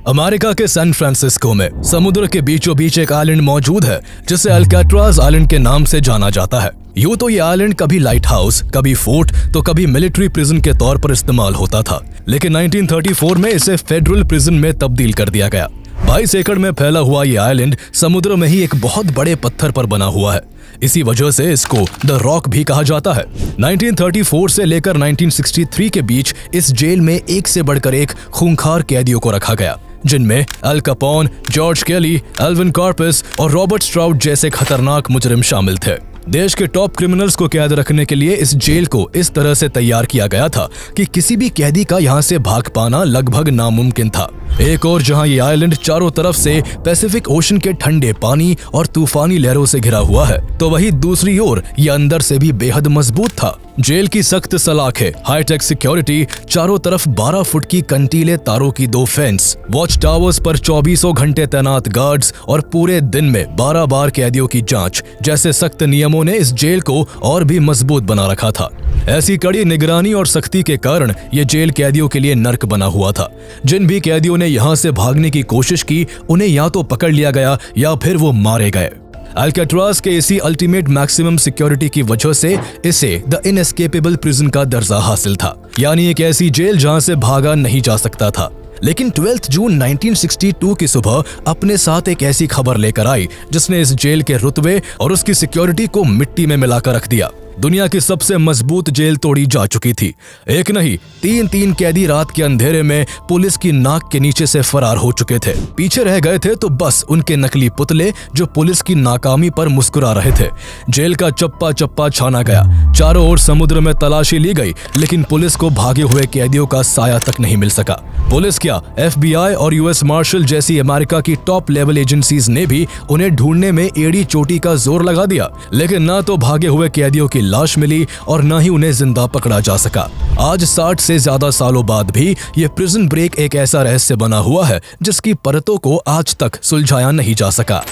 America के San Francisco में समुद्र के बीचों बीच एक आइलैंड मौजूद है जिसे अल्काट्राज आइलैंड के नाम से जाना जाता है। यूं तो ये आइलैंड कभी लाइट हाउस, कभी फोर्ट तो कभी मिलिट्री प्रिजन के तौर पर इस्तेमाल होता था, लेकिन 1934 में इसे फेडरल प्रिजन में तब्दील कर दिया गया। 22 एकड़ में फैला हुआ ये आइलैंड समुद्र में ही एक बहुत बड़े पत्थर पर बना हुआ है। इसी वजह से इसको द रॉक भी कहा जाता है। 1934 से लेकर 1963 के बीच इस जेल में एक से बढ़कर एक खूंखार कैदियों को रखा गया, जिनमें अल कैपोन, जॉर्ज केली, एल्विन कार्पिस और रॉबर्ट स्ट्राउड जैसे खतरनाक मुजरिम शामिल थे। देश के टॉप क्रिमिनल्स को कैद रखने के लिए इस जेल को इस तरह से तैयार किया गया था कि किसी भी कैदी का यहाँ से भाग पाना लगभग नामुमकिन था। एक और जहाँ ये आइलैंड चारों तरफ से पैसिफिक ओशन के ठंडे पानी और तूफानी लहरों से घिरा हुआ है, तो वही दूसरी ओर ये अंदर से भी बेहद मजबूत था। जेल की सख्त सलाखें, हाईटेक सिक्योरिटी, चारों तरफ 12 फुट की कंटीले तारों की 2 फेंस, वॉच टावर्स पर 24 घंटे तैनात गार्ड्स और पूरे दिन में 12 बार कैदियों की जांच जैसे सख्त नियमों ने इस जेल को और भी मजबूत बना रखा था। ऐसी कड़ी निगरानी और सख्ती के कारण ये जेल कैदियों के लिए नर्क बना हुआ था। जिन भी कैदियों ने यहाँ से भागने की कोशिश की, उन्हें या तो पकड़ लिया गया या फिर वो मारे गए। अल्काट्राज के इसी अल्टीमेट मैक्सिमम सिक्योरिटी की वजह से इसे द इनएस्केपेबल प्रिजन का दर्जा हासिल था, यानी एक ऐसी जेल जहां से भागा नहीं जा सकता था। लेकिन 12 जून 1962 की सुबह अपने साथ एक ऐसी खबर लेकर आई जिसने इस जेल के रुतबे और उसकी सिक्योरिटी को मिट्टी में मिलाकर रख दिया। दुनिया की सबसे मजबूत जेल तोड़ी जा चुकी थी। एक नहीं, 3 कैदी रात के अंधेरे में पुलिस की नाक के नीचे से फरार हो चुके थे। पीछे रह गए थे तो बस उनके नकली पुतले जो पुलिस की नाकामी पर मुस्कुरा रहे थे। जेल का चप्पा चप्पा छाना गया, चारों ओर समुद्र में तलाशी ली गई, लेकिन पुलिस को भागे हुए कैदियों का साया तक नहीं मिल सका। पुलिस क्या, FBI और US मार्शल जैसी अमेरिका की टॉप लेवल एजेंसीज ने भी उन्हें ढूंढने में एड़ी चोटी का जोर लगा दिया, लेकिन ना तो भागे हुए कैदियों की लाश मिली और ना ही उन्हें जिंदा पकड़ा जा सका। आज 60 से ज्यादा सालों बाद भी ये प्रिजन ब्रेक एक ऐसा रहस्य बना हुआ है जिसकी परतों को आज तक सुलझाया नहीं जा सका।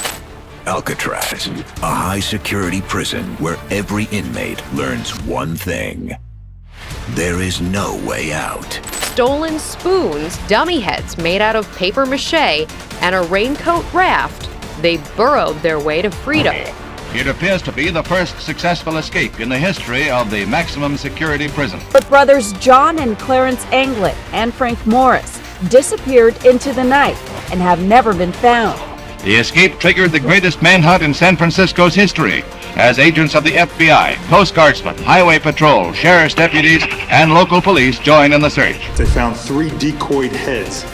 Alcatraz, a high-security prison where every inmate learns one thing: there is no way out. Stolen spoons, dummy heads made out of paper mache, and a raincoat raft, they burrowed their way to freedom. It appears to be the first successful escape in the history of the maximum security prison. But brothers John and Clarence Anglin and Frank Morris disappeared into the night and have never been found. The escape triggered the greatest manhunt in San Francisco's history, as agents of the FBI, Coast Guardsmen, Highway Patrol, sheriff's deputies, and local police join in the search. They found 3 decoyed heads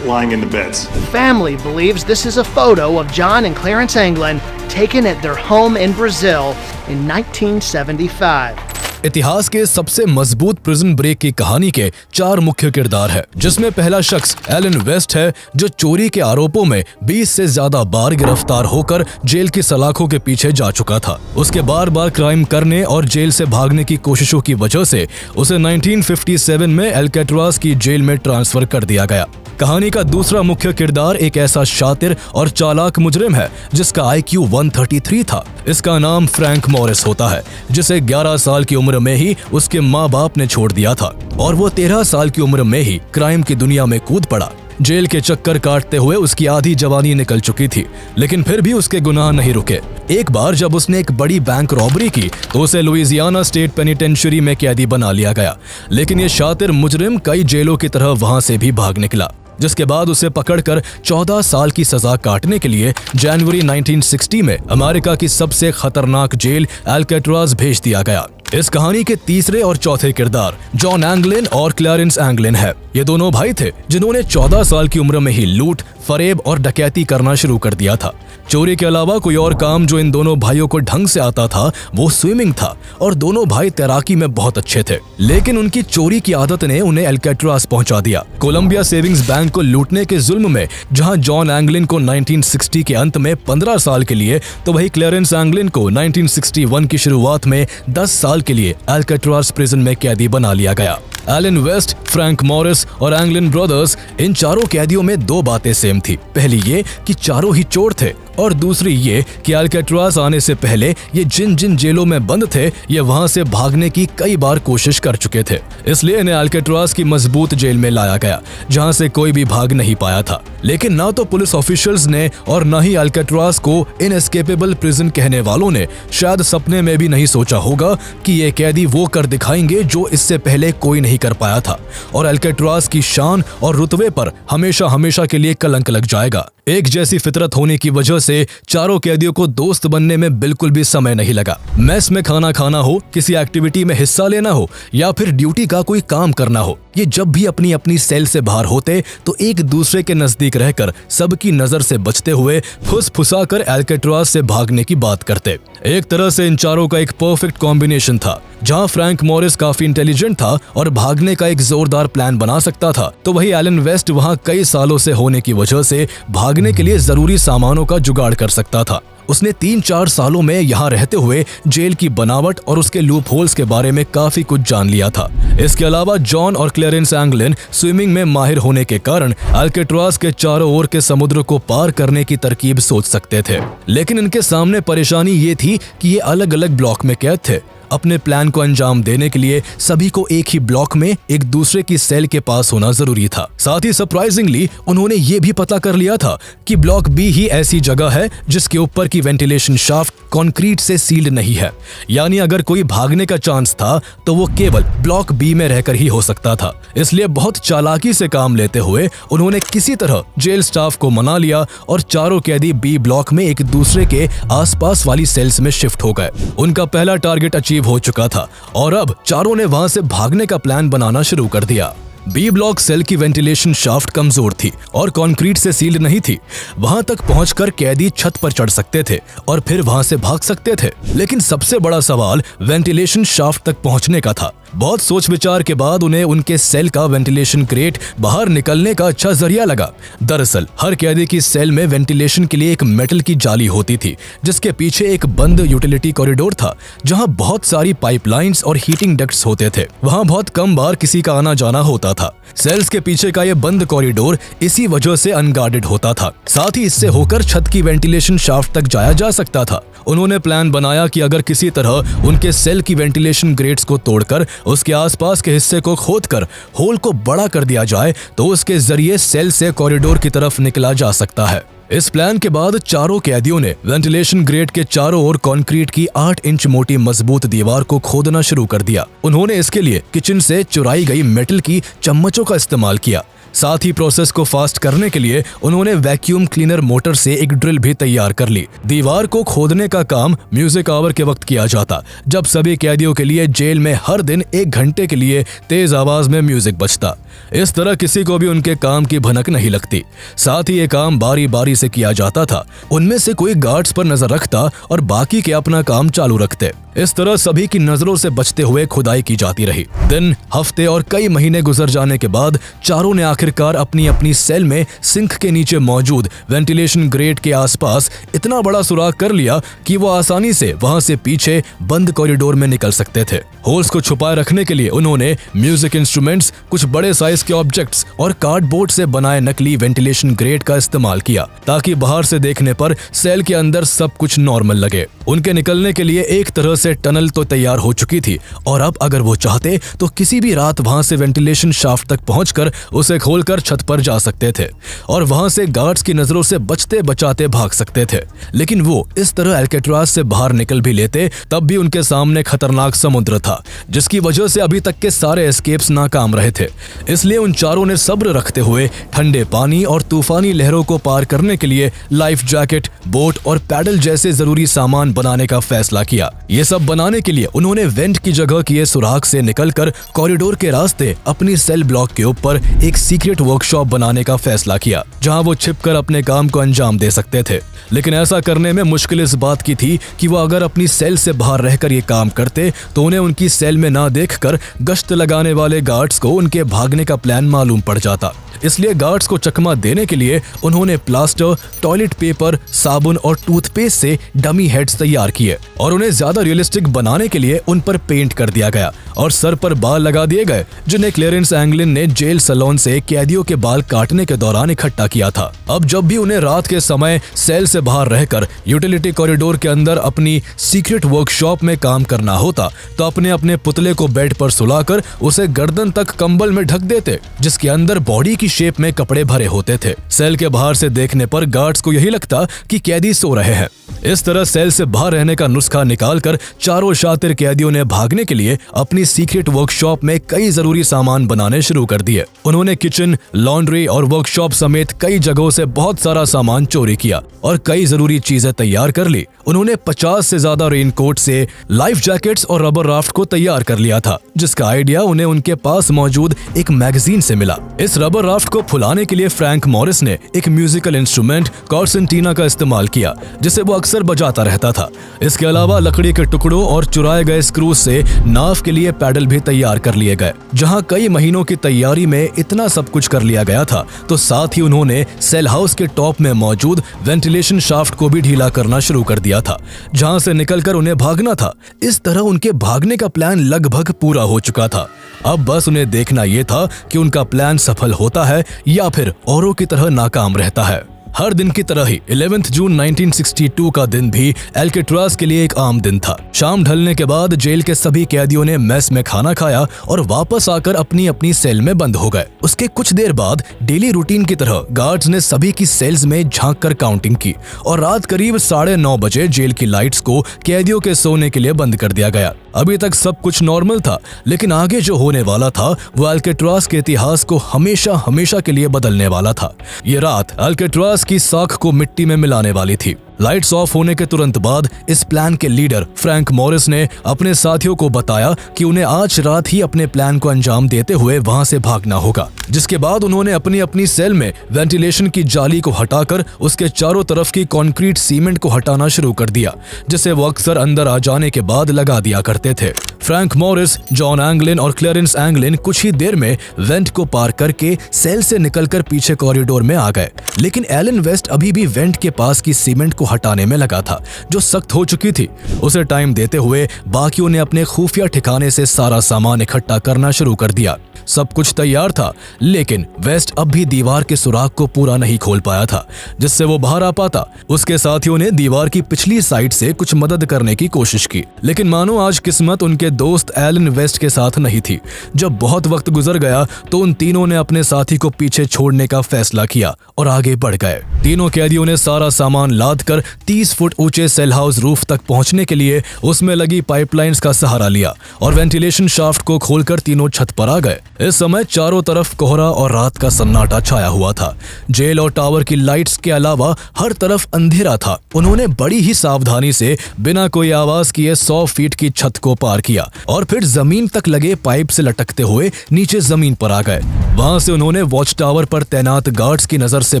lying in the beds. The family believes this is a photo of John and Clarence Anglin taken at their home in Brazil in 1975. इतिहास के सबसे मजबूत prison break की कहानी के 4 मुख्य किरदार है, जिसमें पहला शख्स एलन वेस्ट है, जो चोरी के आरोपों में 20 से ज्यादा बार गिरफ्तार होकर जेल की सलाखों के पीछे जा चुका था। उसके बार बार क्राइम करने और जेल से भागने की कोशिशों की वजह से उसे 1957 में अल्काट्राज की जेल में ट्रांसफर कर दिया गया। कहानी का दूसरा मुख्य किरदार एक ऐसा शातिर और चालाक मुजरिम है जिसका IQ 133 था। इसका नाम फ्रैंक मॉरिस होता है, जिसे 11 साल की उम्र में ही उसके माँ बाप ने छोड़ दिया था और वो 13 साल की उम्र में ही क्राइम की दुनिया में कूद पड़ा। जेल के चक्कर काटते हुए उसकी आधी जवानी निकल चुकी थी, लेकिन फिर भी उसके गुनाह नहीं रुके। एक बार जब उसने एक बड़ी बैंक रॉबरी की तो उसे लुइसियाना स्टेट पेनिटेंशियरी में कैदी बना लिया गया, लेकिन ये शातिर मुजरिम कई जेलों की तरह वहां से भी भाग निकला, जिसके बाद उसे पकड़कर 14 साल की सजा काटने के लिए जनवरी 1960 में अमेरिका की सबसे खतरनाक जेल अल्काट्राज भेज दिया गया। इस कहानी के तीसरे और चौथे किरदार जॉन एंगलिन और क्लैरेंस एंगलिन है। ये दोनों भाई थे जिन्होंने 14 साल की उम्र में ही लूट, फरेब और डकैती करना शुरू कर दिया था। चोरी के अलावा कोई और काम जो इन दोनों भाइयों को ढंग से आता था वो स्विमिंग था, और दोनों भाई तैराकी में बहुत अच्छे थे, लेकिन उनकी चोरी की आदत ने उन्हें अल्काट्राज पहुंचा दिया। कोलंबिया सेविंग्स बैंक को लूटने के जुल्म में जहां जॉन एंगलिन को 1960 के अंत में 15 साल के लिए, तो वही क्लैरेंस एंगलिन को 1961 की शुरुआत में 10 साल के लिए अल्काट्राज प्रिजन में कैदी बना लिया गया। एलन वेस्ट, फ्रैंक मॉरिस और एंगलिन ब्रदर्स, इन चारों कैदियों में 2 बातें सेम थी। पहली ये कि चारों ही चोर थे और दूसरी ये कि अल्काट्राज आने से पहले ये जिन जिन जेलों में बंद थे ये वहां से भागने की कई बार कोशिश कर चुके थे, इसलिए इन्हें अल्काट्राज की मजबूत जेल में लाया गया जहां से कोई भी भाग नहीं पाया था। लेकिन ना तो पुलिस ऑफिशियल्स ने और ना ही अल्काट्राज को इनएस्केपेबल प्रिजन कहने वालों ने शायद सपने में भी नहीं सोचा होगा कि ये कैदी वो कर दिखाएंगे जो इससे पहले कोई नहीं कर पाया था और अल्काट्राज की शान और रुतबे पर हमेशा हमेशा के लिए कलंक लग जाएगा। एक जैसी फितरत होने की वजह से चारों कैदियों को दोस्त बनने में बिल्कुल भी समय नहीं लगा। मेस में खाना खाना हो, किसी एक्टिविटी में हिस्सा लेना हो या फिर ड्यूटी का कोई काम करना हो, ये जब भी अपनी अपनी सेल से बाहर होते तो एक दूसरे के नजदीक रहकर सबकी नजर से बचते हुए फुसफुसाकर अल्काट्राज से भागने की बात करते। एक तरह से इन चारों का एक परफेक्ट कॉम्बिनेशन था। जहां फ्रैंक मॉरिस काफी इंटेलिजेंट था और भागने का एक जोरदार प्लान बना सकता था, तो वही एलन वेस्ट वहां कई सालों से होने की वजह से भागने के लिए जरूरी सामानों का जुगाड़ कर सकता था। उसने 3-4 सालों में यहाँ रहते हुए जेल की बनावट और उसके लूप होल्स के बारे में काफी कुछ जान लिया था। इसके अलावा जॉन और क्लेरेंस एंगलिन स्विमिंग में माहिर होने के कारण अल्काट्राज के चारों ओर के समुद्र को पार करने की तरकीब सोच सकते थे। लेकिन इनके सामने परेशानी ये थी कि ये अलग अलग ब्लॉक में कैद थे। अपने प्लान को अंजाम देने के लिए सभी को एक ही ब्लॉक में एक दूसरे की सेल के पास होना जरूरी था। साथ ही सरप्राइजिंगली उन्होंने ये भी पता कर लिया था कि ब्लॉक बी ही ऐसी जगह है जिसके ऊपर की वेंटिलेशन शाफ्ट कंक्रीट से सील्ड नहीं है, यानी अगर कोई भागने का चांस था तो वो केवल ब्लॉक बी में रहकर ही हो सकता था। इसलिए बहुत चालाकी से काम लेते हुए उन्होंने किसी तरह जेल स्टाफ को मना लिया और चारों कैदी बी ब्लॉक में एक दूसरे के आसपास वाली सेल्स में शिफ्ट हो गए। उनका पहला टारगेट अचीव हो चुका था और अब चारों ने वहां से भागने का प्लान बनाना शुरू कर दिया। बी ब्लॉक सेल की वेंटिलेशन शाफ्ट कमजोर थी और कंक्रीट से सील्ड नहीं थी। वहां तक पहुंचकर कैदी छत पर चढ़ सकते थे और फिर वहां से भाग सकते थे। लेकिन सबसे बड़ा सवाल वेंटिलेशन शाफ्ट तक पहुंचने का था। बहुत सोच विचार के बाद उन्हें उनके सेल का वेंटिलेशन ग्रेट बाहर निकलने का अच्छा जरिया लगा। दरअसल हर कैदी की सेल में वेंटिलेशन के लिए एक मेटल की जाली होती थी जिसके पीछे एक बंद यूटिलिटी कॉरिडोर था जहां बहुत सारी पाइपलाइंस और हीटिंग डक्ट्स होते थे। वहां बहुत कम बार किसी का आना जाना होता था। सेल्स के पीछे का ये बंद कॉरिडोर इसी वजह से अनगार्डेड होता था। साथ ही इससे होकर छत की वेंटिलेशन शाफ्ट तक जाया जा सकता था। उन्होंने प्लान बनाया कि अगर किसी तरह उनके सेल की वेंटिलेशन ग्रेट्स को तोड़कर उसके आसपास के हिस्से को खोदकर होल को बड़ा कर दिया जाए तो उसके जरिए सेल से कॉरिडोर की तरफ निकला जा सकता है। इस प्लान के बाद चारों कैदियों ने वेंटिलेशन ग्रेट के चारों ओर कंक्रीट की 8 इंच मोटी मजबूत दीवार को खोदना शुरू कर दिया। उन्होंने इसके लिए किचन से चुराई गई मेटल की चम्मचों का इस्तेमाल किया। साथ ही प्रोसेस को फास्ट करने के लिए उन्होंने वैक्यूम क्लीनर मोटर से एक ड्रिल भी तैयार कर ली। दीवार को खोदने का काम म्यूजिक आवर के वक्त किया जाता, जब सभी कैदियों के लिए जेल में हर दिन 1 घंटे के लिए तेज आवाज में म्यूजिक बजता। इस तरह किसी को भी उनके काम की भनक नहीं लगती। साथ ही ये काम बारी बारी से किया जाता था। उनमें से कोई गार्ड्स पर नजर रखता और बाकी के अपना काम चालू रखते। इस तरह सभी की नजरों से बचते हुए खुदाई की जाती रही। दिन, हफ्ते और कई महीने गुजर जाने के बाद चारों ने आखिरकार अपनी अपनी सेल में सिंक के नीचे मौजूद वेंटिलेशन ग्रेट के आसपास इतना बड़ा सुराख कर लिया कि वो आसानी से वहां से पीछे बंद कॉरिडोर में निकल सकते थे। होल्स को छुपाए रखने के लिए उन्होंने म्यूजिक इंस्ट्रूमेंट्स, कुछ बड़े साइज के ऑब्जेक्ट्स और कार्डबोर्ड से बनाए नकली वेंटिलेशन ग्रेट का इस्तेमाल किया ताकि बाहर से देखने पर सेल के अंदर सब कुछ नॉर्मल लगे। उनके निकलने के लिए एक तरह से टनल तो तैयार हो चुकी थी और अब अगर वो चाहते तो किसी भी रात वहां से वेंटिलेशन शाफ्ट तक पहुंचकर उसे खोलकर छत पर जा सकते थे और वहां से गार्ड्स की नजरों से बचते बचाते भाग सकते थे। लेकिन वो इस तरह अल्काट्राज से बाहर निकल भी लेते तब भी उनके सामने खतरनाक समुद्र था जिसकी वजह से अभी तक के सारे एस्केप्स नाकाम रहे थे। इसलिए उन चारों ने सब्र रखते हुए ठंडे पानी और तूफानी लहरों को पार करने के लिए लाइफ जैकेट, बोट और पैडल जैसे जरूरी सामान बनाने का फैसला किया। ये सब बनाने के लिए उन्होंने वेंट की जगह किए सुराख से निकलकर कॉरिडोर के रास्ते अपनी सेल ब्लॉक के ऊपर एक सीक्रेट वर्कशॉप बनाने का फैसला किया जहां वो छिपकर अपने काम को अंजाम दे सकते थे। लेकिन ऐसा करने में मुश्किल इस बात की थी कि वो अगर अपनी सेल से बाहर रहकर ये काम करते तो उन्हें उनकी सेल में ना देखकर गश्त लगाने वाले गार्ड्स को उनके भागने का प्लान मालूम पड़ जाता। इसलिए गार्ड्स को चकमा देने के लिए उन्होंने प्लास्टर, टॉयलेट पेपर, साबुन और टूथपेस्ट से डमी हेड्स तैयार किए और उन्हें ज्यादा रियलिस्टिक बनाने के लिए उन पर पेंट कर दिया गया और सर पर बाल लगा दिए गए, जिन्हें क्लेरेंस एंगलिन ने जेल सैलून से कैदियों के बाल काटने के दौरान इकट्ठा किया था। अब जब भी उन्हें रात के समय सेल से बाहर रहकर यूटिलिटी कॉरिडोर के अंदर अपनी सीक्रेट वर्कशॉप में काम करना होता तो अपने अपने पुतले को बेड पर सुलाकर उसे गर्दन तक कंबल में ढक देते, जिसके अंदर बॉडी की शेप में कपड़े भरे होते थे। सेल के बाहर से देखने पर गार्ड्स को यही लगता कि कैदी सो रहे हैं। इस तरह सेल से बाहर रहने का नुस्खा निकालकर चारों शातिर कैदियों ने भागने के लिए अपनी सीक्रेट वर्कशॉप में कई जरूरी सामान बनाने शुरू कर दिए। उन्होंने किचन, लॉन्ड्री और वर्कशॉप समेत कई जगहों से बहुत सारा सामान चोरी किया और कई जरूरी चीजें तैयार कर ली। उन्होंने 50 से ज्यादा रेनकोट से लाइफ जैकेट्स और रबर राफ्ट को तैयार कर लिया था, जिसका आइडिया उन्हें उनके पास मौजूद एक मैगजीन से मिला। इस रबर राफ्ट को फुलाने के लिए फ्रैंक मॉरिस ने एक म्यूजिकल इंस्ट्रूमेंट कॉर्सेंटीना का इस्तेमाल किया, जिसे वो अक्सर बजाता रहता था। इसके अलावा लकड़ी के टुकड़ों और चुराए गए स्क्रू से नाव के लिए पैडल भी तैयार कर लिए गए। जहां कई महीनों की तैयारी में इतना सब कुछ कर लिया गया था, तो साथ ही उन्होंने सेल हाउस के टॉप में मौजूद वेंटिलेशन शाफ्ट को भी ढीला करना शुरू कर दिया था, जहां से निकलकर उन्हें भागना था। इस तरह उनके भागने का प्लान लगभग पूरा हो चुका था। अब बस उन्हें देखना यह था कि उनका प्लान सफल होता है या फिर औरों की तरह नाकाम रहता है। हर दिन की तरह ही 11 जून 1962 का दिन भी अल्काट्राज़ के लिए एक आम दिन था। शाम ढलने के बाद जेल के सभी कैदियों ने मेस में खाना खाया और वापस आकर अपनी अपनी सेल में बंद हो गए। उसके कुछ देर बाद डेली रूटीन की तरह गार्ड्स ने सभी की सेल्स में झांक कर काउंटिंग की और रात करीब 9:30 बजे जेल की लाइट्स को कैदियों के सोने के लिए बंद कर दिया गया। अभी तक सब कुछ नॉर्मल था, लेकिन आगे जो होने वाला था वो अल्काट्राज़ के इतिहास को हमेशा हमेशा के लिए बदलने वाला था। ये रात अल्काट्राज़ की साख को मिट्टी में मिलाने वाली थी। लाइट्स ऑफ होने के तुरंत बाद इस प्लान के लीडर फ्रैंक मॉरिस ने अपने साथियों को बताया कि उन्हें आज रात ही अपने प्लान को अंजाम देते हुए वहां से भागना होगा, जिसके बाद उन्होंने अपनी अपनी सेल में वेंटिलेशन की जाली को हटाकर उसके चारों तरफ की कंक्रीट सीमेंट को हटाना शुरू कर दिया, जिसे वो अक्सर अंदर आ जाने के बाद लगा दिया करते थे। फ्रैंक मॉरिस, जॉन एंगलिन और क्लेरेंस एंगलिन कुछ ही देर में वेंट को पार करके सेल से निकलकर पीछे कॉरिडोर में आ गए, लेकिन एलन वेस्ट अभी भी वेंट के पास की सीमेंट को हटाने में लगा था, जो सख्त हो चुकी थी। उसे टाइम देते हुए बाकियों ने अपने खुफिया ठिकाने से सारा सामान इकट्ठा करना शुरू कर दिया। सब कुछ तैयार था, लेकिन वेस्ट अब भी दीवार के सुराग को पूरा नहीं खोल पाया था, जिससे वो बाहर आ पाता। उसके साथियों ने दीवार की पिछली साइड से कुछ मदद करने की कोशिश की, लेकिन मानो आज किस्मत उनके दोस्त एलन वेस्ट के साथ नहीं थी। जब बहुत वक्त गुजर गया तो उन तीनों ने अपने साथी को पीछे छोड़ने का फैसला किया और आगे बढ़ गए। तीनों कैदियों ने सारा सामान लाद कर 30 फुट ऊंचे सेल हाउस रूफ तक पहुंचने के लिए उसमें लगी पाइपलाइंस का सहारा लिया और वेंटिलेशन शाफ्ट को खोलकर तीनों छत पर आ गए। इस समय चारों तरफ कोहरा और रात का सन्नाटा छाया हुआ था। जेल और टावर की लाइट्स के अलावा हर तरफ अंधेरा था। उन्होंने बड़ी ही सावधानी से बिना कोई आवाज किए 100 फीट की छत को पार किया और फिर जमीन तक लगे पाइप से लटकते हुए नीचे जमीन पर आ गए। वहां से उन्होंने वॉच टावर पर तैनात गार्ड्स की नजर से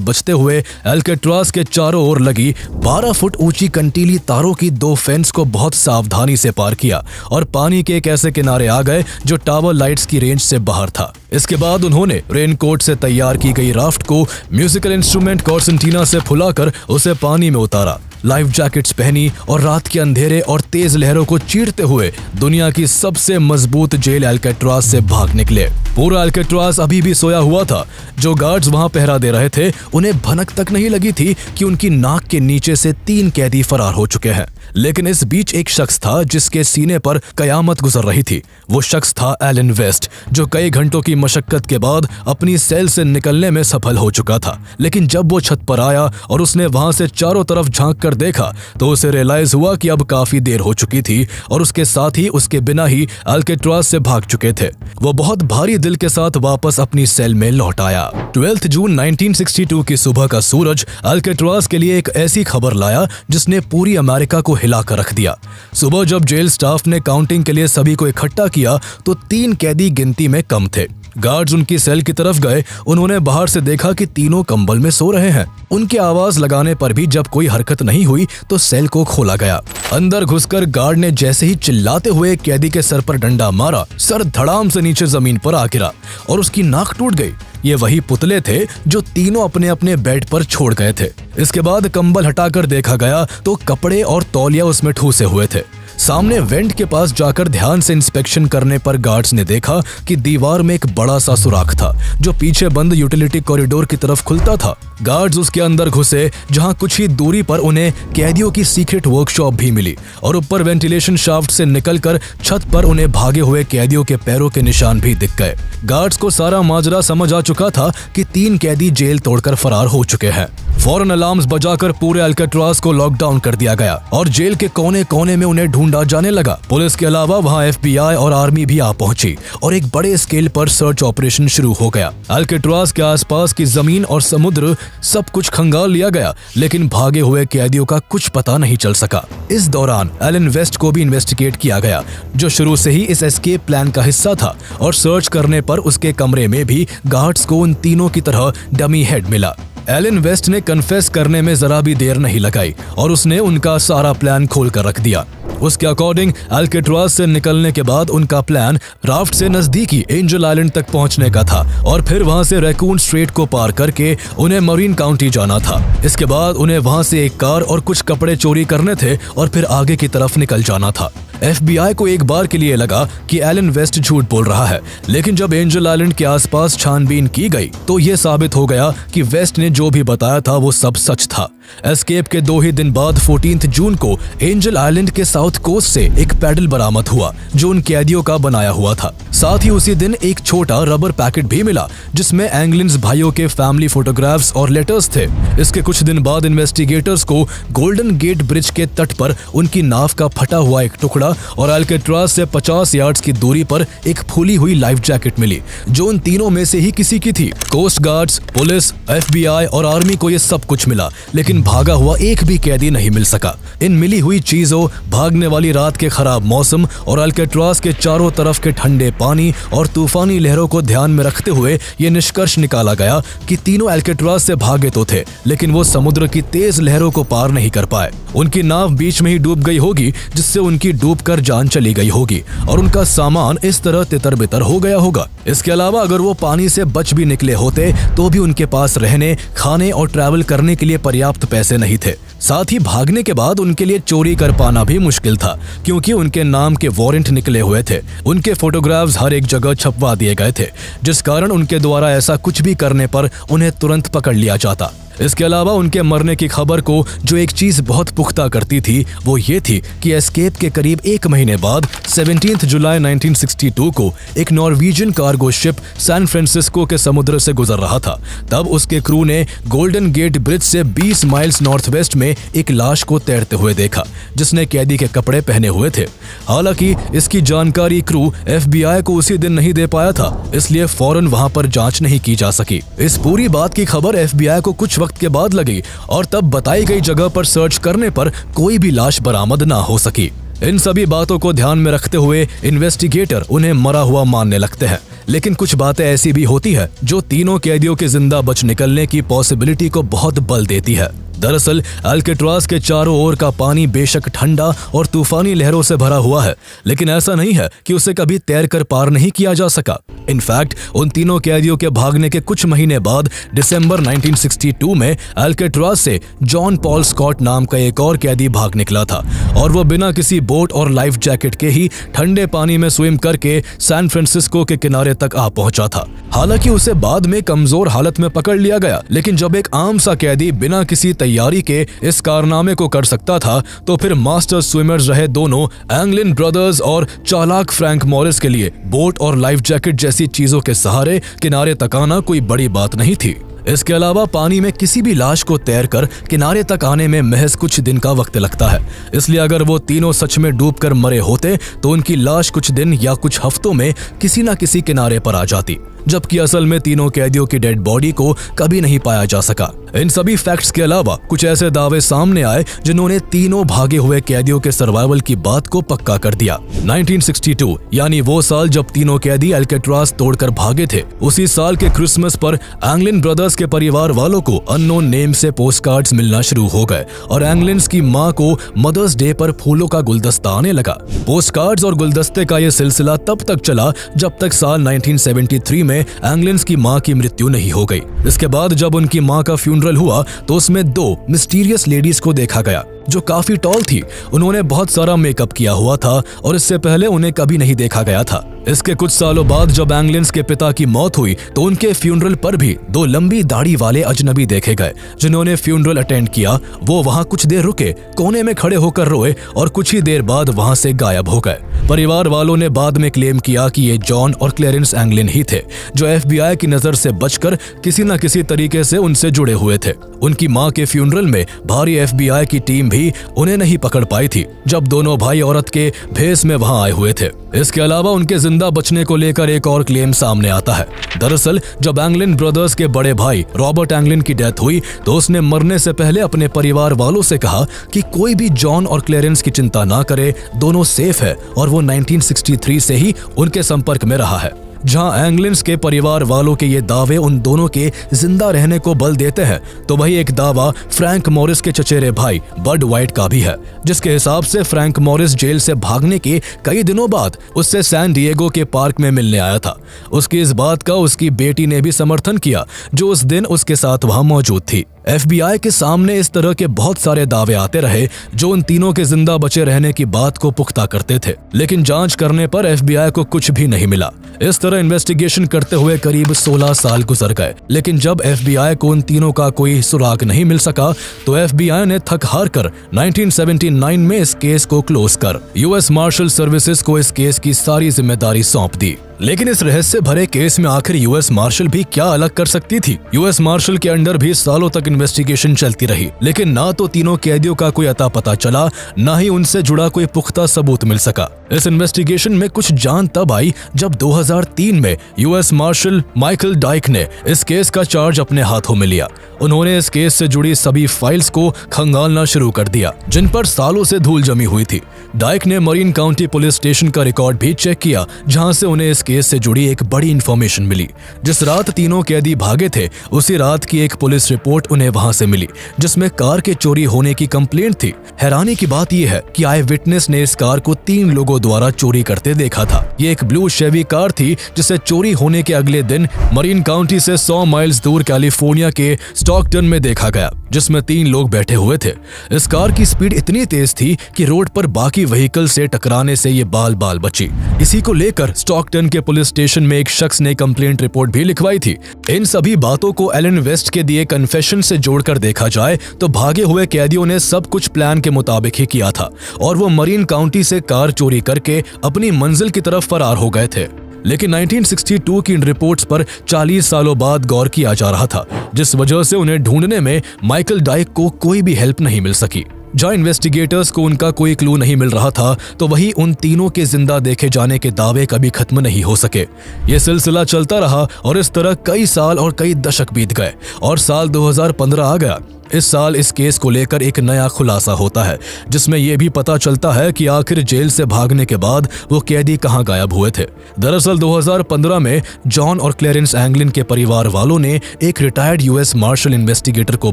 बचते हुए अल्काट्राज़ के चारों ओर लगी 12 फुट ऊंची कंटीली तारों की 2 फेंस को बहुत सावधानी से पार किया और पानी के एक ऐसे किनारे आ गए जो टावर लाइट्स की रेंज से बाहर था। इसके बाद उन्होंने रेनकोट से तैयार की गई राफ्ट को म्यूजिकल इंस्ट्रूमेंट कॉर्सेंटीना से फुलाकर उसे पानी में उतारा, लाइफ जैकेट्स पहनी और रात के अंधेरे और तेज लहरों को चीरते हुए दुनिया की सबसे मजबूत जेल अल्काट्राज़ से भाग निकले। पूरा अल्काट्राज़ अभी भी सोया हुआ था। जो गार्ड्स वहां पहरा दे रहे थे उन्हें भनक तक नहीं लगी थी कि उनकी नाक के नीचे से 3 कैदी फरार हो चुके हैं। लेकिन इस बीच एक शख्स था जिसके सीने पर कयामत गुजर रही थी। वो शख्स था एलन वेस्ट, जो कई घंटों की मशक्कत के बाद अपनी सेल से निकलने में सफल हो चुका था। लेकिन जब वो छत पर आया और उसने वहां से चारों तरफ झांक कर देखा तो उसे रियलाइज हुआ कि अब काफी देर हो चुकी थी और उसके साथ ही उसके बिना ही अल्काट्राज़ से भाग चुके थे। वो बहुत भारी दिल के साथ वापस अपनी सेल में लौट आया। 12 जून 1962 की सुबह का सूरज अल्काट्राज़ के लिए एक ऐसी खबर लाया जिसने पूरी अमेरिका को हिलाकर रख दिया। सुबह जब जेल स्टाफ ने काउंटिंग के लिए सभी को इकट्ठा किया तो 3 कैदी गिनती में कम थे। गार्ड्स उनकी सेल की तरफ गए। उन्होंने बाहर से देखा कि तीनों कंबल में सो रहे हैं। उनकी आवाज लगाने पर भी जब कोई हरकत नहीं हुई तो सेल को खोला गया। अंदर घुसकर गार्ड ने जैसे ही चिल्लाते हुए कैदी के सर पर डंडा मारा, सर धड़ाम से नीचे जमीन पर आ गिरा और उसकी नाक टूट गई। ये वही पुतले थे जो तीनों अपने अपने बेड पर छोड़ गए थे। इसके बाद कंबल हटाकर देखा गया तो कपड़े और तौलिया उसमें ठूसे हुए थे। सामने वेंट के पास जाकर ध्यान से इंस्पेक्शन करने पर गार्ड्स ने देखा कि दीवार में एक बड़ा सा सुराख था जो पीछे बंद यूटिलिटी कॉरिडोर की तरफ खुलता था। गार्ड्स उसके अंदर घुसे, जहां कुछ ही दूरी पर उन्हें कैदियों की सीक्रेट वर्कशॉप भी मिली और ऊपर वेंटिलेशन शाफ्ट से निकलकर छत पर उन्हें भागे हुए कैदियों के पैरों के निशान भी दिख गए। गार्ड्स को सारा माजरा समझ आ चुका था कि 3 कैदी जेल तोड़कर फरार हो चुके हैं। फौरन अलार्म्स बजाकर पूरे अल्काट्राज को लॉकडाउन कर दिया गया और जेल के कोने कोने में उन्हें ढूंढा जाने लगा। पुलिस के अलावा वहां FBI और आर्मी भी आ पहुंची और एक बड़े स्केल पर सर्च ऑपरेशन शुरू हो गया। अल्काट्राज के आसपास की जमीन और समुद्र सब कुछ खंगाल लिया गया, लेकिन भागे हुए कैदियों का कुछ पता नहीं चल सका। इस दौरान एलन वेस्ट को भी इन्वेस्टिगेट किया गया, जो शुरू से ही इस एस्केप प्लान का हिस्सा था, और सर्च करने पर उसके कमरे में भी गार्ड्स को उन तीनों की तरह डमी हेड मिला। एलन वेस्ट ने कन्फेस करने में जरा भी देर नहीं लगाई और उसने उनका सारा प्लान खोल कर रख दिया। उसके अकॉर्डिंग अल्काट्राज से निकलने के बाद उनका प्लान राफ्ट से नजदीकी एंजल आइलैंड तक पहुंचने का था और फिर वहां से रैकून स्ट्रेट को पार करके उन्हें मरीन काउंटी जाना था। इसके बाद उन्हें वहां से एक कार और कुछ कपड़े चोरी करने थे और फिर आगे की तरफ निकल जाना था। FBI को एक बार के लिए लगा कि एलन वेस्ट झूठ बोल रहा है, लेकिन जब एंजल आइलैंड के आसपास छानबीन की गई तो यह साबित हो गया कि वेस्ट ने जो भी बताया था वो सब सच था। एस्केप के 2 ही दिन बाद 14 जून को एंजल आइलैंड के साउथ कोस्ट से एक पैडल बरामद हुआ जो उन कैदियों का बनाया हुआ था। साथ ही उसी दिन एक छोटा रबर पैकेट भी मिला जिसमें एंगलिन्स भाइयों के फैमिली फोटोग्राफ्स और लेटर्स थे। इसके कुछ दिन बाद इन्वेस्टिगेटर्स को गोल्डन गेट ब्रिज के तट पर उनकी नाव का फटा हुआ एक टुकड़ा और अल्काट्राज से 50 यार्ड्स की दूरी पर एक फूली हुई लाइफ जैकेट मिली जो उन तीनों में से ही किसी की थी। कोस्ट गार्ड्स, पुलिस, FBI और आर्मी को ये सब कुछ मिला, लेकिन भागा हुआ एक भी कैदी नहीं मिल सका। इन मिली हुई चीजों, भागने वाली रात के खराब मौसम और अल्काट्राज के चारों तरफ के ठंडे पानी और तूफानी लहरों को ध्यान में रखते हुए ये निष्कर्ष निकाला गया कि तीनों अल्काट्राज से भागे तो थे, लेकिन वो समुद्र की तेज लहरों को पार नहीं कर पाए। उनकी नाव बीच में ही डूब गई होगी, जिससे उनकी डूबकर जान चली गई होगी और उनका सामान इस तरह तितर बितर हो गया होगा। इसके अलावा अगर वो पानी से बच भी निकले होते तो भी उनके पास रहने, खाने और ट्रैवल करने के लिए पर्याप्त पैसे नहीं थे। साथ ही भागने के बाद उनके लिए चोरी कर पाना भी मुश्किल था, क्योंकि उनके नाम के वारंट निकले हुए थे। उनके फोटोग्राफ्स हर एक जगह छपवा दिए गए थे, जिस कारण उनके द्वारा ऐसा कुछ भी करने पर उन्हें तुरंत पकड़ लिया जाता। इसके अलावा उनके मरने की खबर को जो एक चीज बहुत पुख्ता करती थी वो ये थी कि एस्केप के करीब 1 महीने बाद 17 जुलाई 1962 को एक Norwegian cargo ship San Francisco के समुद्र से गुजर रहा था। तब उसके क्रू ने गोल्डन गेट ब्रिज से 20 माइल्स नॉर्थ वेस्ट में एक लाश को तैरते हुए देखा जिसने कैदी के कपड़े पहने हुए थे। हालांकि इसकी जानकारी क्रू FBI को उसी दिन नहीं दे पाया था, इसलिए फौरन वहां पर जांच नहीं की जा सकी। इस पूरी बात की खबर FBI को कुछ वक्त के बाद लगी और तब बताई गई जगह पर सर्च करने पर कोई भी लाश बरामद ना हो सकी। इन सभी बातों को ध्यान में रखते हुए इन्वेस्टिगेटर उन्हें मरा हुआ मानने लगते हैं, लेकिन कुछ बातें ऐसी भी होती है जो तीनों कैदियों के जिंदा बच निकलने की पॉसिबिलिटी को बहुत बल देती है। दरअसल अल्काट्राज के चारों ओर का पानी बेशक ठंडा और तूफानी लहरों से भरा हुआ है, लेकिन ऐसा नहीं है कि उसे कभी तैरकर पार नहीं किया जा सका। इनफैक्ट उन तीनों कैदियों के भागने के कुछ महीने बाद दिसंबर 1962 में अल्काट्राज से जॉन पॉल स्कॉट नाम का एक और कैदी भाग निकला था और वो बिना किसी बोट और लाइफ जैकेट के ही ठंडे पानी में स्विम करके सैन फ्रांसिस्को के किनारे तक आ पहुंचा था। हालांकि उसे बाद में कमजोर हालत में पकड़ लिया गया, लेकिन जब एक आम सा कैदी बिना किसी तैयारी के इस कारनामे को कर सकता था तो फिर मास्टर स्विमर्स रहे दोनों एंगलिन ब्रदर्स और चालाक फ्रैंक मॉरिस के लिए बोट और लाइफ जैकेट जैसी चीजों के सहारे किनारे तक आना कोई बड़ी बात नहीं थी। इसके अलावा पानी में किसी भी लाश को तैरकर किनारे तक आने में महज कुछ दिन का वक्त लगता है, इसलिए अगर वो तीनों सच में डूबकर मरे होते तो उनकी लाश कुछ दिन या कुछ हफ्तों में किसी न किसी किनारे पर आ जाती। जबकि असल में तीनों कैदियों की डेड बॉडी को कभी नहीं पाया जा सका। इन सभी फैक्ट्स के अलावा कुछ ऐसे दावे सामने आए जिन्होंने तीनों भागे हुए कैदियों के सर्वाइवल की बात को पक्का कर दिया। 1962 यानी वो साल जब तीनों कैदी अल्काट्राज तोड़कर भागे थे, उसी साल के क्रिसमस पर एंगलिन ब्रदर्स के परिवार वालों को अननोन नेम से पोस्ट कार्ड्स मिलना शुरू हो गए और एंगलिन्स की मां को मदर्स डे पर फूलों का गुलदस्ता आने लगा। पोस्ट कार्ड्स और गुलदस्ते का यह सिलसिला तब तक चला जब तक साल 1973 में एंगलिन्स की मां की मृत्यु नहीं हो गई। इसके बाद जब उनकी मां का फ्यूनरल हुआ तो उसमें 2 मिस्टीरियस लेडीज को देखा गया जो काफी टॉल थी। उन्होंने बहुत सारा मेकअप किया हुआ था और इससे पहले उन्हें कभी नहीं देखा गया था। इसके कुछ सालों बाद जब एंगलिन्स के पिता की मौत हुई तो उनके फ्यूनरल पर भी 2 लंबी दाढ़ी वाले अजनबी देखे गए जिन्होंने फ्यूनरल अटेंड किया। वो वहां कुछ देर रुके, कोने में खड़े होकर रोए और कुछ ही देर बाद वहां से गायब हो गए। परिवार वालों ने बाद में क्लेम किया कि ये जॉन और क्लेरेंस एंगलिन ही थे जो FBI की नजर से बचकर किसी न किसी तरीके से उनसे जुड़े हुए थे। उनकी मां के फ्यूनरल में भारी FBI की टीम भी उन्हें नहीं पकड़ पाई थी जब दोनों भाई औरत के भेस में वहां आए हुए थे। इसके अलावा उनके जिंदा बचने को लेकर एक और क्लेम सामने आता है। दरअसल जब एंगलिन ब्रदर्स के बड़े भाई रॉबर्ट एंगलिन की डेथ हुई तो उसने मरने से पहले अपने परिवार वालों से कहा कि कोई भी जॉन और क्लेरेंस की चिंता ना करे, दोनों सेफ है और वो 1963 से ही उनके संपर्क में रहा है। जहां एंगलिन्स के परिवार वालों के ये दावे उन दोनों के जिंदा रहने को बल देते हैं, तो वही एक दावा फ्रैंक मॉरिस के चचेरे भाई बड वाइट का भी है, जिसके हिसाब से फ्रैंक मॉरिस जेल से भागने के कई दिनों बाद उससे सैन डिएगो के पार्क में मिलने आया था। उसकी इस बात का उसकी बेटी ने भी समर्थन किया जो उस दिन उसके साथ वहां मौजूद थी। FBI के सामने इस तरह के बहुत सारे दावे आते रहे जो उन तीनों के जिंदा बचे रहने की बात को पुख्ता करते थे, लेकिन जांच करने पर FBI को कुछ भी नहीं मिला। इस तरह इन्वेस्टिगेशन करते हुए करीब 16 साल गुजर गए, लेकिन जब FBI को उन तीनों का कोई सुराग नहीं मिल सका तो FBI ने थक हार कर 1979 में इस केस को क्लोज कर US मार्शल सर्विसेज को इस केस की सारी जिम्मेदारी सौंप दी। लेकिन इस रहस्य भरे केस में आखिर US मार्शल भी क्या अलग कर सकती थी? US मार्शल के अंडर भी सालों तक इन्वेस्टिगेशन चलती रही, लेकिन ना तो तीनों कैदियों का कोई अता पता चला, ना ही उनसे जुड़ा कोई पुख्ता सबूत मिल सका। इस इन्वेस्टिगेशन में कुछ जान तब आई जब 2003 में US मार्शल माइकल डाइक ने इस केस का चार्ज अपने हाथों में लिया। उन्होंने इस केस से जुड़ी सभी फाइल्स को खंगालना शुरू कर दिया जिन पर सालों से धूल जमी हुई थी। डाइक ने मरीन काउंटी पुलिस स्टेशन का रिकॉर्ड भी चेक किया जहां से उन्हें इस केस से जुड़ी एक बड़ी इंफॉर्मेशन मिली। जिस रात तीनों कैदी भागे थे उसी रात की एक पुलिस रिपोर्ट उन्हें वहां से मिली जिसमें कार के चोरी होने की कंप्लेंट थी। हैरानी की बात यह है कि आई विटनेस ने इस कार को 3 लोगों द्वारा चोरी करते देखा था। ये एक ब्लू शेवी कार थी जिसे चोरी होने के अगले दिन मरीन काउंटी से 100 माइल्स दूर कैलिफोर्निया के स्टॉकटन में देखा गया जिसमें 3 लोग बैठे हुए थे। इस कार की स्पीड इतनी तेज थी कि रोड पर बाकी व्हीकल से टकराने से ये बाल बाल बची। इसी को लेकर स्टॉकटन के पुलिस स्टेशन में एक शख्स ने कंप्लेंट रिपोर्ट भी लिखवाई थी। इन सभी बातों को एलन वेस्ट के दिए कन्फेशन से जोड़कर देखा जाए तो भागे हुए कैदियों ने सब कुछ प्लान के मुताबिक ही किया था और वो मरीन काउंटी से कार चोरी करके अपनी मंजिल की तरफ फरार हो गए थे। लेकिन 1962 की इन रिपोर्ट्स पर 40 सालों बाद गौर किया जा रहा था, जिस वजह से उन्हें ढूंढने में माइकल डाइक को कोई भी हेल्प नहीं मिल सकी। जहां इन्वेस्टिगेटर्स को उनका कोई क्लू नहीं मिल रहा था तो वही उन तीनों के जिंदा देखे जाने के दावे कभी खत्म नहीं हो सके। ये सिलसिला चलता रहा और इस तरह कई साल और कई दशक बीत गए और साल 2015 आ गया। इस साल इस केस को लेकर एक नया खुलासा होता है जिसमें यह भी पता चलता है कि आखिर जेल से भागने के बाद वो कैदी कहां गायब हुए थे। दरअसल 2015 में जॉन और क्लेरेंस एंगलिन के परिवार वालों ने एक रिटायर्ड US मार्शल इन्वेस्टिगेटर को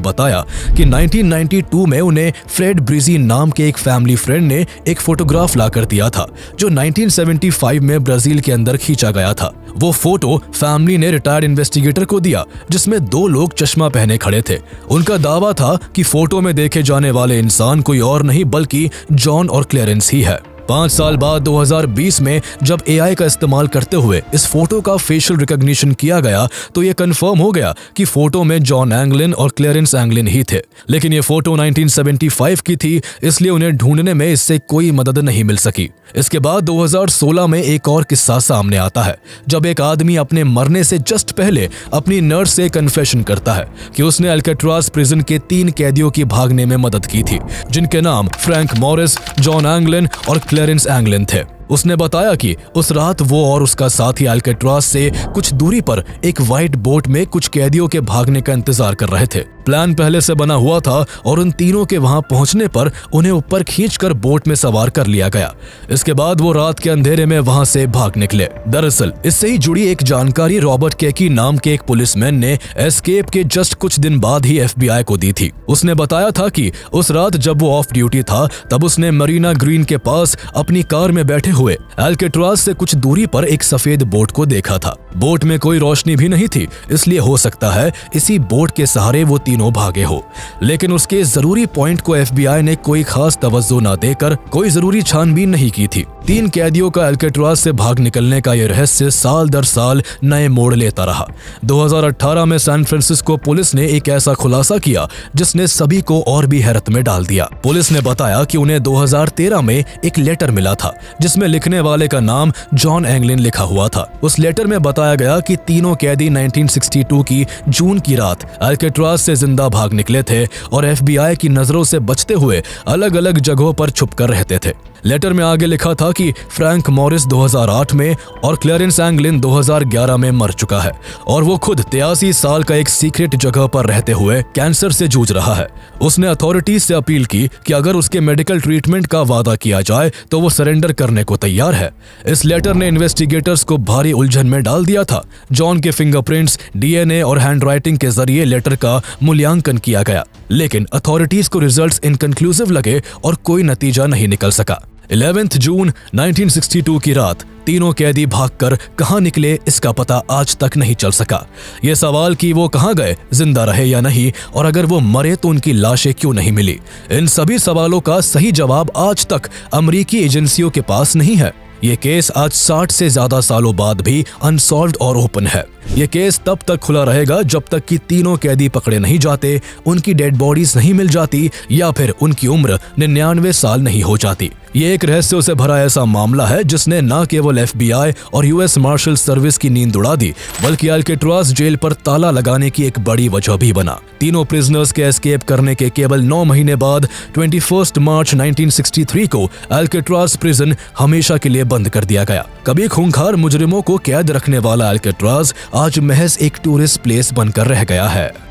बताया कि 1992 में उन्हें फ्रेड ब्रिजी नाम के एक फैमिली फ्रेंड ने एक फोटोग्राफ लाकर दिया था जो 1975 में ब्राजील के अंदर खींचा गया था। वो फोटो फैमिली ने रिटायर्ड इन्वेस्टिगेटर को दिया जिसमें 2 लोग चश्मा पहने खड़े थे। उनका दावा था कि फोटो में देखे जाने वाले इंसान कोई और नहीं बल्कि जॉन और क्लेरेंस ही है। 5 साल बाद 2020 में जब AI का इस्तेमाल करते हुए इस फोटो का फेशियल रिकॉग्निशन किया गया तो ये कंफर्म हो गया कि फोटो में जॉन एंगलिन और क्लेरेंस एंगलिन ही थे। लेकिन ये फोटो 1975 की थी, इसलिए उन्हें ढूंढने में इससे कोई मदद नहीं मिल सकी। इसके बाद 2016 में एक और किस्सा सामने आता है जब एक आदमी अपने मरने से जस्ट पहले अपनी नर्स से कन्फेशन करता है कि उसने अल्काट्राज प्रिजन के 3 कैदियों की भागने में मदद की थी जिनके नाम फ्रैंक मॉरिस, जॉन एंगलिन और क्लेरेंस एंगलिन थे। उसने बताया कि उस रात वो और उसका साथी अल्काट्राज से कुछ दूरी पर एक व्हाइट बोट में कुछ कैदियों के भागने का इंतजार कर रहे थे। प्लान पहले से बना हुआ था और उन तीनों के वहां पहुंचने पर उन्हें ऊपर खींचकर बोट में सवार कर लिया गया। इसके बाद वो रात के अंधेरे में वहां से भाग निकले। दरअसल इससे ही जुड़ी एक जानकारी रॉबर्ट केकी नाम के एक पुलिसमैन ने एस्केप के जस्ट कुछ दिन बाद ही FBI को दी थी। उसने बताया था कि उस रात जब वो ऑफ ड्यूटी था तब उसने मरीना ग्रीन के पास अपनी कार में बैठे हुए अल्काट्राज से कुछ दूरी पर एक सफेद बोट को देखा था। बोट में कोई रोशनी भी नहीं थी, इसलिए हो सकता है इसी बोट के सहारे वो तीनों भागे हो। लेकिन उसके जरूरी पॉइंट को FBI ने कोई खास तवज्जो न देकर कोई जरूरी छानबीन नहीं की थी। 3 कैदियों का अल्काट्राज से भाग निकलने का यह रहस्य साल दर साल नए मोड़ लेता रहा। 2018 में सैन फ्रांसिस्को पुलिस ने एक ऐसा खुलासा किया जिसने सभी को और भी हैरत में डाल दिया। पुलिस ने बताया कि उन्हें 2013 में एक लेटर मिला था जिसमें लिखने वाले का नाम जॉन एंगलिन लिखा हुआ था। उस लेटर में बताया गया कि तीनों कैदी 1962 की जून की रात अल्काट्राज से जिंदा भाग निकले थे और FBI की नजरों से बचते हुए अलग अलग जगहों पर छुपकर रहते थे। लेटर में आगे लिखा था कि फ्रैंक मॉरिस 2008 में और क्लेरेंस एंगलिन 2011 में मर चुका है और वो खुद 83 साल का एक सीक्रेट जगह पर रहते हुए कैंसर से जूझ रहा है। उसने अथॉरिटीज से अपील की कि अगर उसके मेडिकल ट्रीटमेंट का वादा किया जाए तो वो सरेंडर करने को तैयार है। इस लेटर ने इन्वेस्टिगेटर्स को भारी उलझन में डाल दिया था। जॉन के फिंगरप्रिंट्स, DNA और हैंडराइटिंग के जरिए लेटर का मूल्यांकन किया गया, लेकिन अथॉरिटीज को रिजल्ट्स इनकंक्लूसिव लगे और कोई नतीजा नहीं निकल सका। 11 जून 1962 की रात तीनों कैदी भागकर कहां निकले इसका पता आज तक नहीं चल सका। ये सवाल कि वो कहां गए, जिंदा रहे या नहीं, और अगर वो मरे तो उनकी लाशें क्यों नहीं मिली, इन सभी सवालों का सही जवाब आज तक अमेरिकी एजेंसियों के पास नहीं है। ये केस आज 60 से ज्यादा सालों बाद भी अनसॉल्व्ड और ओपन है। ये केस तब तक खुला रहेगा जब तक कि तीनों कैदी पकड़े नहीं जाते, उनकी डेड बॉडीज नहीं मिल जाती या फिर उनकी उम्र 99 साल नहीं हो जाती। ये एक रहस्यों से भरा ऐसा मामला है जिसने न केवल FBI और US मार्शल सर्विस की नींद उड़ा दी, बल्कि अल्काट्राज जेल पर ताला लगाने की एक बड़ी वजह भी बना। तीनों प्रिजनर्स के एस्केप करने के केवल 9 महीने बाद 21 मार्च 1963 को अल्काट्राज प्रिजन हमेशा के लिए बंद कर दिया गया। कभी खूंखार मुजरिमों को कैद रखने वाला अल्काट्राज आज महज एक टूरिस्ट प्लेस बनकर रह गया है।